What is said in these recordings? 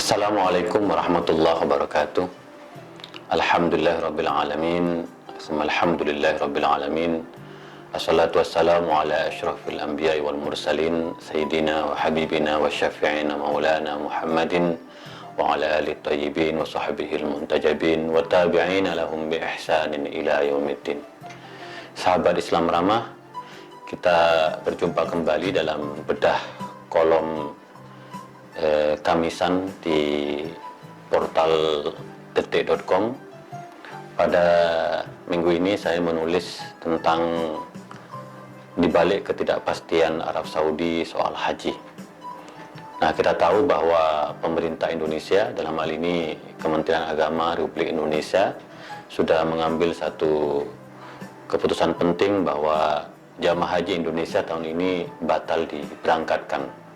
Assalamualaikum warahmatullahi wabarakatuh. Alhamdulillahirabbil alamin. Alhamdulillahirabbil alamin. Assalatu wassalamu ala asyrafil anbiya'i wal mursalin sayyidina wa habibina wa syafi'ina maulana Muhammadin wa ala alihi thayyibin wa sahbihil muntajabin wa tabi'ina lahum bi ihsanin ila yaumiddin. Sahabat Islam Ramah, kita berjumpa kembali dalam bedah kolom Kamisan di portal detik.com. Pada minggu ini saya menulis tentang dibalik ketidakpastian Arab Saudi soal haji. Nah, kita tahu bahwa pemerintah Indonesia, dalam hal ini Kementerian Agama Republik Indonesia, sudah mengambil satu keputusan penting bahwa jamaah haji Indonesia tahun ini batal diberangkatkan.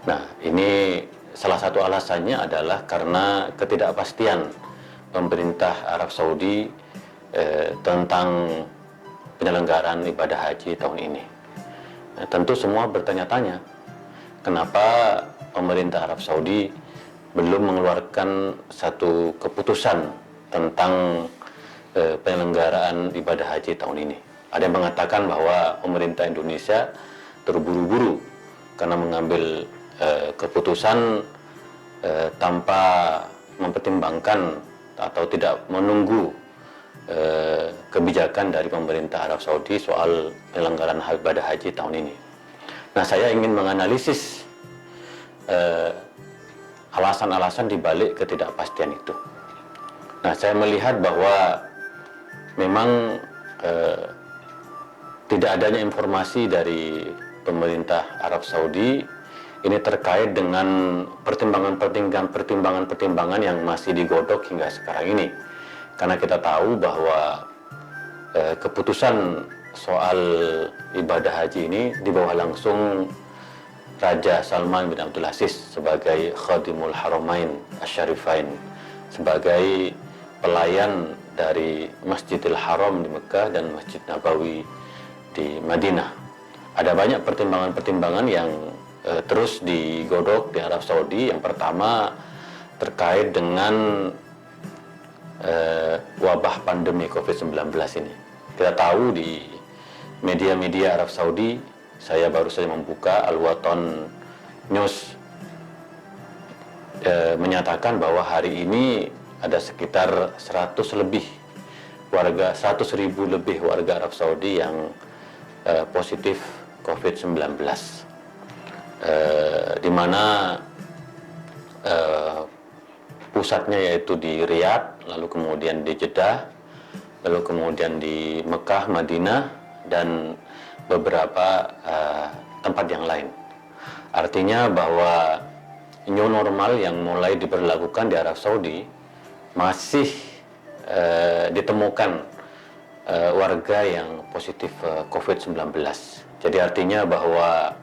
Nah, ini salah satu alasannya adalah karena ketidakpastian pemerintah Arab Saudi tentang penyelenggaraan ibadah haji tahun ini. Nah, tentu semua bertanya-tanya, kenapa pemerintah Arab Saudi belum mengeluarkan satu keputusan tentang penyelenggaraan ibadah haji tahun ini. Ada yang mengatakan bahwa pemerintah Indonesia terburu-buru karena mengambil keputusan tanpa mempertimbangkan atau tidak menunggu kebijakan dari pemerintah Arab Saudi soal penyelenggaraan ibadah haji tahun ini. Nah, saya ingin menganalisis alasan-alasan dibalik ketidakpastian itu. Nah, saya melihat bahwa memang tidak adanya informasi dari pemerintah Arab Saudi ini terkait dengan pertimbangan-pertimbangan yang masih digodok hingga sekarang ini. Karena kita tahu bahwa keputusan soal ibadah haji ini di bawah langsung Raja Salman bin Abdul Aziz sebagai Khadimul Haramain Asy-Syarifain, sebagai pelayan dari Masjidil Haram di Mekah dan Masjid Nabawi di Madinah. Ada banyak pertimbangan-pertimbangan yang terus digodok di Arab Saudi. Yang pertama terkait dengan wabah pandemi COVID-19 ini. Kita tahu di media-media Arab Saudi, saya baru saja membuka Al-Watan News menyatakan bahwa hari ini ada sekitar 100.000 lebih warga Arab Saudi yang positif COVID-19. Di mana pusatnya yaitu di Riyadh, lalu kemudian di Jeddah, lalu kemudian di Mekah, Madinah, dan beberapa tempat yang lain. Artinya bahwa new normal yang mulai diberlakukan di Arab Saudi masih ditemukan warga yang positif COVID-19. Jadi artinya bahwa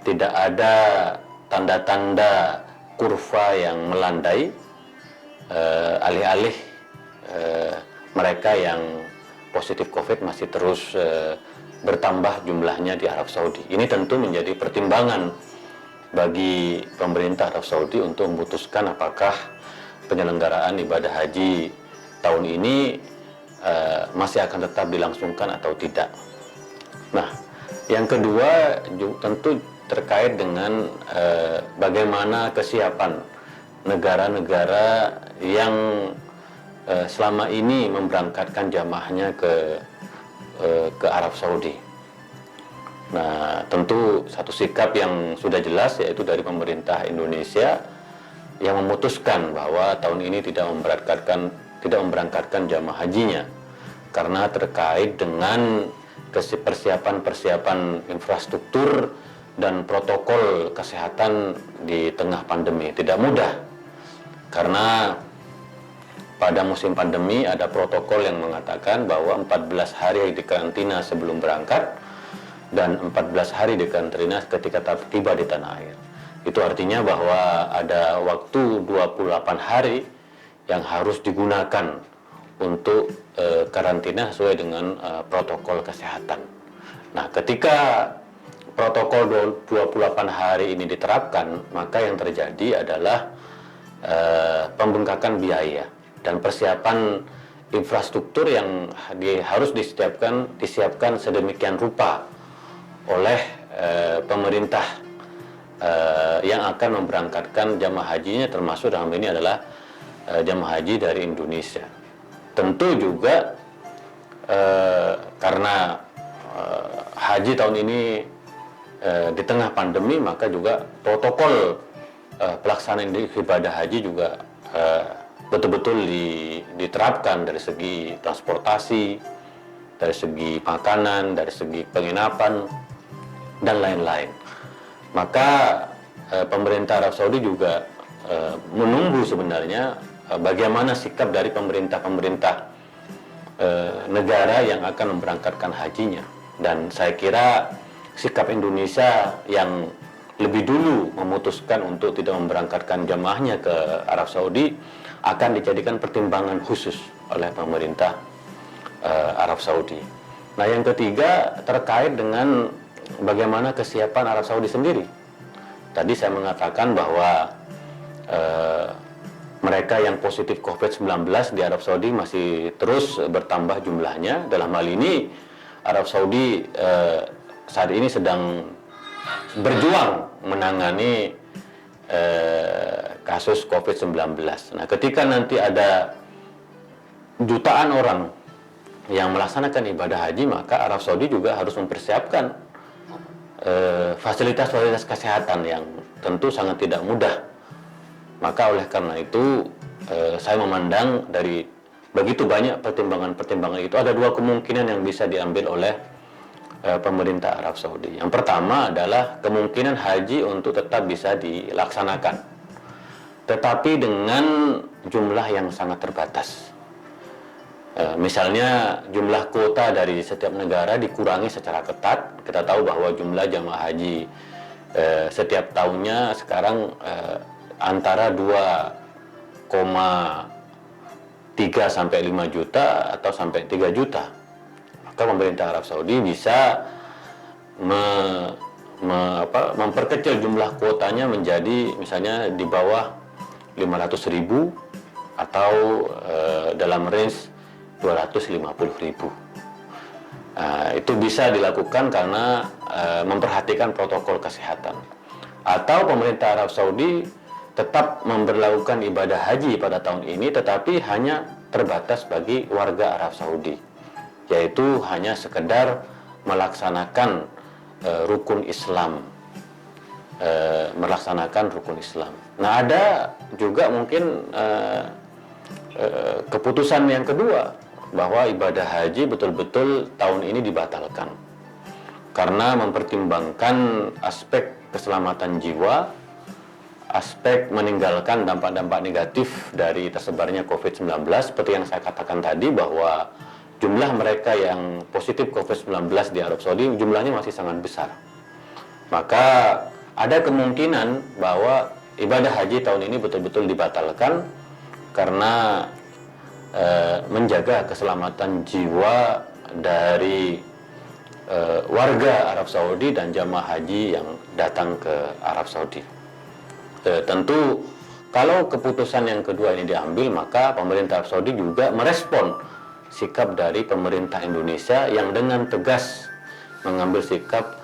tidak ada tanda-tanda kurva yang melandai, alih-alih mereka yang positif COVID masih terus bertambah jumlahnya di Arab Saudi. Ini tentu menjadi pertimbangan bagi pemerintah Arab Saudi untuk memutuskan apakah penyelenggaraan ibadah haji tahun ini masih akan tetap dilangsungkan atau tidak. Nah, yang kedua tentu terkait dengan bagaimana kesiapan negara-negara yang selama ini memberangkatkan jamaahnya ke Arab Saudi. Nah, tentu satu sikap yang sudah jelas yaitu dari pemerintah Indonesia yang memutuskan bahwa tahun ini tidak memberangkatkan jamaah hajinya karena terkait dengan persiapan infrastruktur dan protokol kesehatan di tengah pandemi. Tidak mudah, karena pada musim pandemi ada protokol yang mengatakan bahwa 14 hari di karantina sebelum berangkat dan 14 hari di karantina ketika tiba di tanah air. Itu artinya bahwa ada waktu 28 hari yang harus digunakan untuk karantina sesuai dengan protokol kesehatan. Nah, ketika protokol 28 hari ini diterapkan, maka yang terjadi adalah pembengkakan biaya dan persiapan infrastruktur yang harus disiapkan sedemikian rupa oleh pemerintah yang akan memberangkatkan jamaah hajinya, termasuk dalam ini adalah jamaah haji dari Indonesia. Tentu juga karena haji tahun ini di tengah pandemi, maka juga protokol pelaksanaan ibadah haji juga betul-betul diterapkan dari segi transportasi, dari segi makanan, dari segi penginapan, dan lain-lain. Maka pemerintah Arab Saudi juga menunggu sebenarnya bagaimana sikap dari pemerintah-pemerintah negara yang akan memberangkatkan hajinya. Dan saya kira sikap Indonesia yang lebih dulu memutuskan untuk tidak memberangkatkan jamaahnya ke Arab Saudi akan dijadikan pertimbangan khusus oleh pemerintah Arab Saudi. Nah, yang ketiga terkait dengan bagaimana kesiapan Arab Saudi sendiri. Tadi saya mengatakan bahwa mereka yang positif COVID-19 di Arab Saudi masih terus bertambah jumlahnya. Dalam hal ini Arab Saudi saat ini sedang berjuang menangani kasus COVID-19. Nah, ketika nanti ada jutaan orang yang melaksanakan ibadah haji, maka Arab Saudi juga harus mempersiapkan fasilitas-fasilitas kesehatan yang tentu sangat tidak mudah. Maka oleh karena itu saya memandang dari begitu banyak pertimbangan-pertimbangan itu, ada dua kemungkinan yang bisa diambil oleh pemerintah Arab Saudi. Yang pertama adalah kemungkinan haji untuk tetap bisa dilaksanakan, tetapi dengan jumlah yang sangat terbatas. Misalnya jumlah kuota dari setiap negara dikurangi secara ketat. Kita tahu bahwa jumlah jamaah haji setiap tahunnya sekarang antara 2,3 sampai 5 juta atau sampai 3 juta. Maka pemerintah Arab Saudi bisa memperkecil jumlah kuotanya menjadi misalnya di bawah 500.000 atau dalam range 250.000. Itu bisa dilakukan karena memperhatikan protokol kesehatan. Atau pemerintah Arab Saudi tetap memberlakukan ibadah haji pada tahun ini, tetapi hanya terbatas bagi warga Arab Saudi, yaitu hanya sekedar melaksanakan rukun Islam, Nah, ada juga mungkin keputusan yang kedua, bahwa ibadah haji betul-betul tahun ini dibatalkan karena mempertimbangkan aspek keselamatan jiwa, aspek meninggalkan dampak-dampak negatif dari tersebarnya COVID-19. Seperti yang saya katakan tadi, bahwa jumlah mereka yang positif COVID-19 di Arab Saudi jumlahnya masih sangat besar. Maka ada kemungkinan bahwa ibadah haji tahun ini betul-betul dibatalkan karena menjaga keselamatan jiwa dari warga Arab Saudi dan jamaah haji yang datang ke Arab Saudi. Tentu kalau keputusan yang kedua ini diambil, maka pemerintah Arab Saudi juga merespon sikap dari pemerintah Indonesia yang dengan tegas mengambil sikap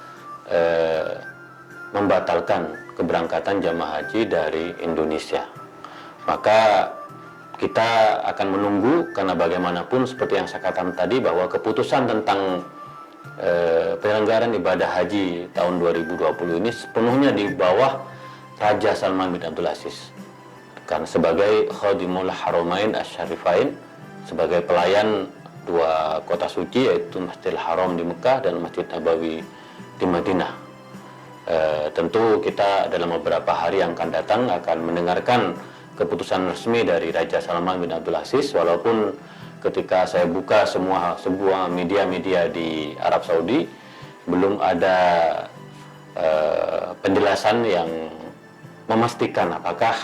membatalkan keberangkatan jamaah haji dari Indonesia. Maka kita akan menunggu, karena bagaimanapun seperti yang saya katakan tadi, bahwa keputusan tentang penyelenggaraan ibadah haji tahun 2020 ini sepenuhnya di bawah Raja Salman bin Abdul Aziz, karena sebagai Khadimul Haramain Asy-Syarifain, sebagai pelayan dua kota suci, yaitu Masjidil Haram di Mekah dan Masjid Nabawi di Madinah. Tentu kita dalam beberapa hari yang akan datang akan mendengarkan keputusan resmi dari Raja Salman bin Abdul Aziz, walaupun ketika saya buka sebuah media-media di Arab Saudi belum ada penjelasan yang memastikan apakah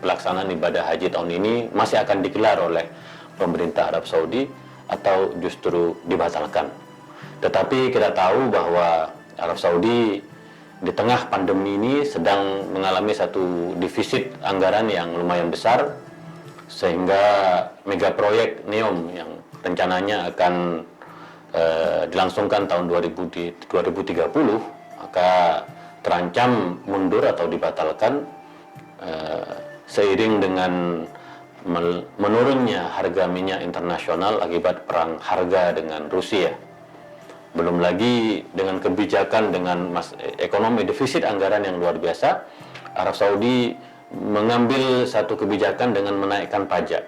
pelaksanaan ibadah haji tahun ini masih akan digelar oleh pemerintah Arab Saudi atau justru dibatalkan. Tetapi kita tahu bahwa Arab Saudi di tengah pandemi ini sedang mengalami satu defisit anggaran yang lumayan besar, sehingga mega proyek NEOM yang rencananya akan dilangsungkan tahun 2030 maka terancam mundur atau dibatalkan seiring dengan menurunnya harga minyak internasional akibat perang harga dengan Rusia. Belum lagi dengan kebijakan dengan ekonomi defisit anggaran yang luar biasa, Arab Saudi mengambil satu kebijakan dengan menaikkan pajak.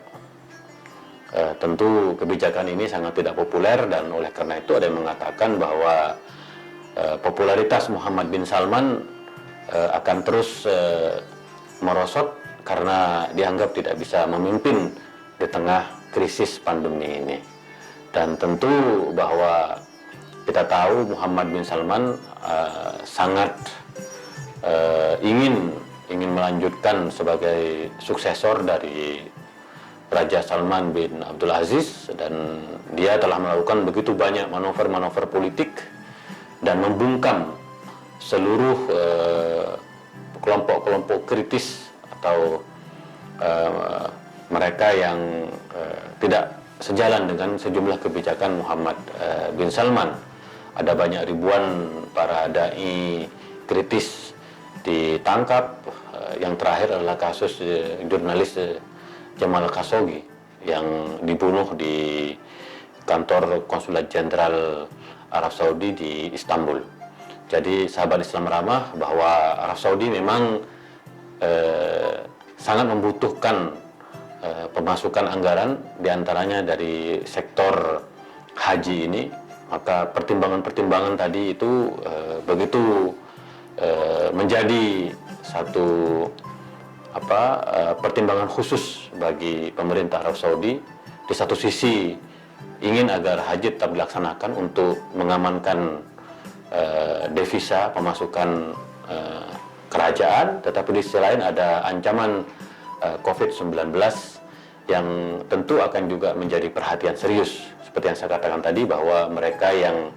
Tentu kebijakan ini sangat tidak populer, dan oleh karena itu ada yang mengatakan bahwa popularitas Muhammad bin Salman akan terus merosot karena dianggap tidak bisa memimpin di tengah krisis pandemi ini. Dan tentu bahwa kita tahu Muhammad bin Salman sangat ingin melanjutkan sebagai suksesor dari Raja Salman bin Abdul Aziz, dan dia telah melakukan begitu banyak manuver-manuver politik dan membungkam seluruh kelompok-kelompok kritis atau mereka yang tidak sejalan dengan sejumlah kebijakan Muhammad bin Salman. Ada banyak ribuan para dai kritis ditangkap. Yang terakhir adalah kasus jurnalis Jamal Khashoggi yang dibunuh di kantor konsulat jenderal Arab Saudi di Istanbul. Jadi sahabat Islam ramah, bahwa Arab Saudi memang sangat membutuhkan pemasukan anggaran, diantaranya dari sektor haji ini. Maka pertimbangan-pertimbangan tadi itu begitu menjadi satu pertimbangan khusus bagi pemerintah Arab Saudi. Di satu sisi ingin agar haji tetap dilaksanakan untuk mengamankan devisa pemasukan kerajaan, tetapi di sisi lain ada ancaman COVID-19 yang tentu akan juga menjadi perhatian serius. Seperti yang saya katakan tadi, bahwa mereka yang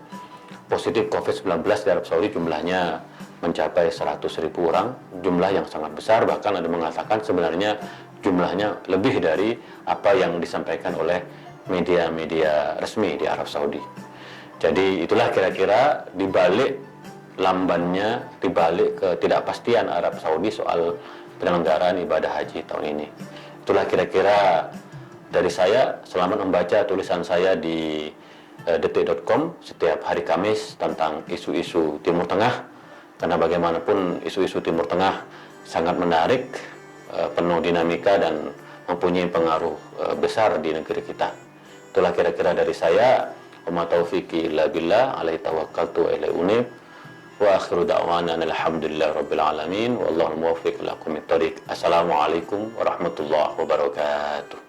positif COVID-19 di Arab Saudi jumlahnya mencapai 100.000 orang, jumlah yang sangat besar. Bahkan ada mengatakan sebenarnya jumlahnya lebih dari apa yang disampaikan oleh media-media resmi di Arab Saudi. Jadi itulah kira-kira dibalik lambannya, dibalik ketidakpastian Arab Saudi soal penyelenggaraan ibadah haji tahun ini. Itulah kira-kira dari saya. Selamat membaca tulisan saya di detik.com setiap hari Kamis tentang isu-isu Timur Tengah, karena bagaimanapun isu-isu Timur Tengah sangat menarik, penuh dinamika dan mempunyai pengaruh besar di negeri kita. Itulah kira-kira dari saya. Wa ma taufiqi illa billah, alaihi tawakkaltu wa ilaihi unib. Wa akhiru da'wana alhamdulillahi rabbil alamin, wallahu muwaffiq ila aqwamit thoriq. Assalamualaikum warahmatullahi wabarakatuh.